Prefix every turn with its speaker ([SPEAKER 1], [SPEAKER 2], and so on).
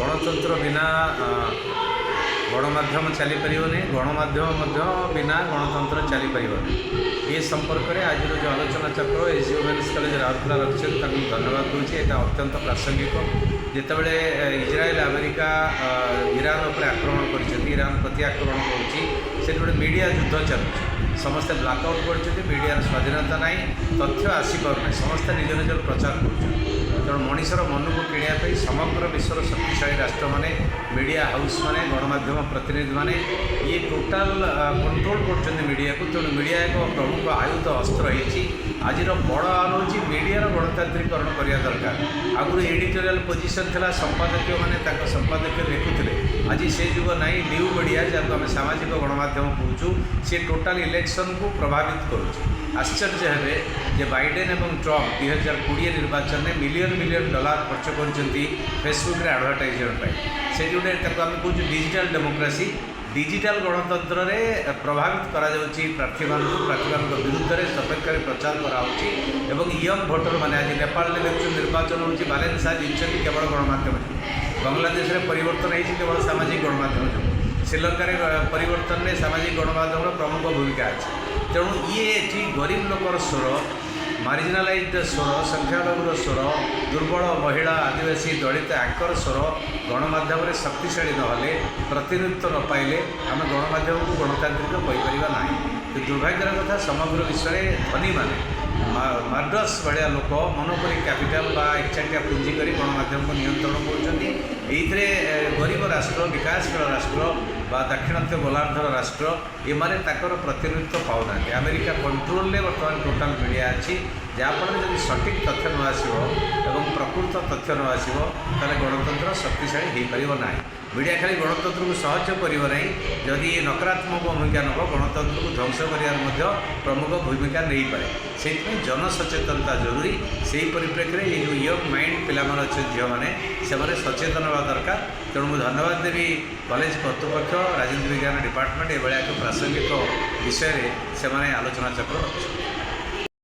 [SPEAKER 1] गणतंत्र बिना गणमाध्यम चली पारे गणमाध्यम बिना गणतंत्र चली पारे ये संपर्क में आज जो आलोचना चक्र एसजी वुमेन्स कॉलेज राउरकेला रखिए धन्यवाद दूसरी यहाँ अत्यंत प्रासंगिक जितेबाला इजराइल अमेरिका ईरान उपर आक्रमण कर ईरान प्रति आक्रमण कर गोटे मीडिया युद्ध चलुची समस्ते ब्लाकआउट कर मीडिया स्वाधीनता ना तथ्य आसीपार समस्ते निज निज प्रचार कर तेणु मनीषर मन को किणापी समग्र विश्वर शक्तिशाली राष्ट्र माने मीडिया हाउस माने गणमाध्यम प्रतिनिधि माने ये टोटाल कंट्रोल कर मीडिया को तेणु मीडिया एक प्रमुख आयुध अस्त्र होती आज बड़ आह्वान हूँ मीडिया गणतांत्रिकरण करने दरकार आगुरी एडिटोरियल पोजिशन था संपादकीय मैंने संपादकीय लिखुले आज से जुग ना न्यू मीडिया जहाँ आम सामाजिक गणमाध्यम कहूँ सी टोटाल इलेक्शन को प्रभावित करुच्ची आश्चर्य है जे बाइडेन और ट्रम्प 2020 निर्वाचन में मिलियन मिलियन डॉलर खर्च कर फेसबुक रे एडवर्टाइजमेंट से जोटे आम कहूँ डिजिटल डेमोक्रेसी डिजिटल गणतंत्र में प्रभावित करा प्रार्थी विरुद्ध में सपेक्ष प्रचार कराऊँगी यंग भोटर मैंने आज नेपाल में देखते निर्वाचन हो बालेन्सा जीतती केवल गणमाध्यम बांग्लादेश में परिवर्तन होती केवल सामाजिक गणमाध्यम जो श्रीलंका परिवर्तन में सामाजिक गणमाध्यम प्रमुख भूमिका अच्छी तेणु ये गरीब लोकर स्वर मार्जिनालाइज्ड स्वर संख्यालघुर स्वर दुर्बल महिला आदिवासी दलित आंकर स्वर गणमाध्यम शक्तिशाली नहले प्रतिनिधित्व न पाइले आम गणमाध्यम को गणतांत्रिक कहीपर ना कि दुर्भाग्यर कथा समग्र विश्व में धनी माने मार्डस भाया लोक मोनोपोली कैपिटल बा एकचाटिया पुंजी कर गणमाध्यम को नियंत्रण कर गरीब राष्ट्र विकासशील राष्ट्र बा दाक्षिणात्य गोलार्धर राष्ट्र एमाने ताकर प्रतिनिधित्व पाऊना अमेरिका कंट्रोल में बर्तमान टोटाल मीडिया अच्छी जहाँफल जब सठिक तथ्य न आसो प्रकृत तथ्य न आसो गणतंत्र शक्तिशाली हो पार ना मीडिया खाली गणतंत्र को सहज करना जदि नकारात्मक भूमिका नब गणतंत्र को ध्वंस कर प्रमुख भूमिका नहीं पाए से जनसचेतनता जरूरी से परिप्रेक्षी में ये जो यंग माइंड पिला अच्छे झील मैंने से सचेतन हवा दरकार तेणु मुझे धन्यवाद देवी कॉलेज कर्तृपक्ष राजनीति विज्ञान डिपार्टमेंट ये एक प्रासंगिक विषय से आलोचना चक्र रखुच्छे।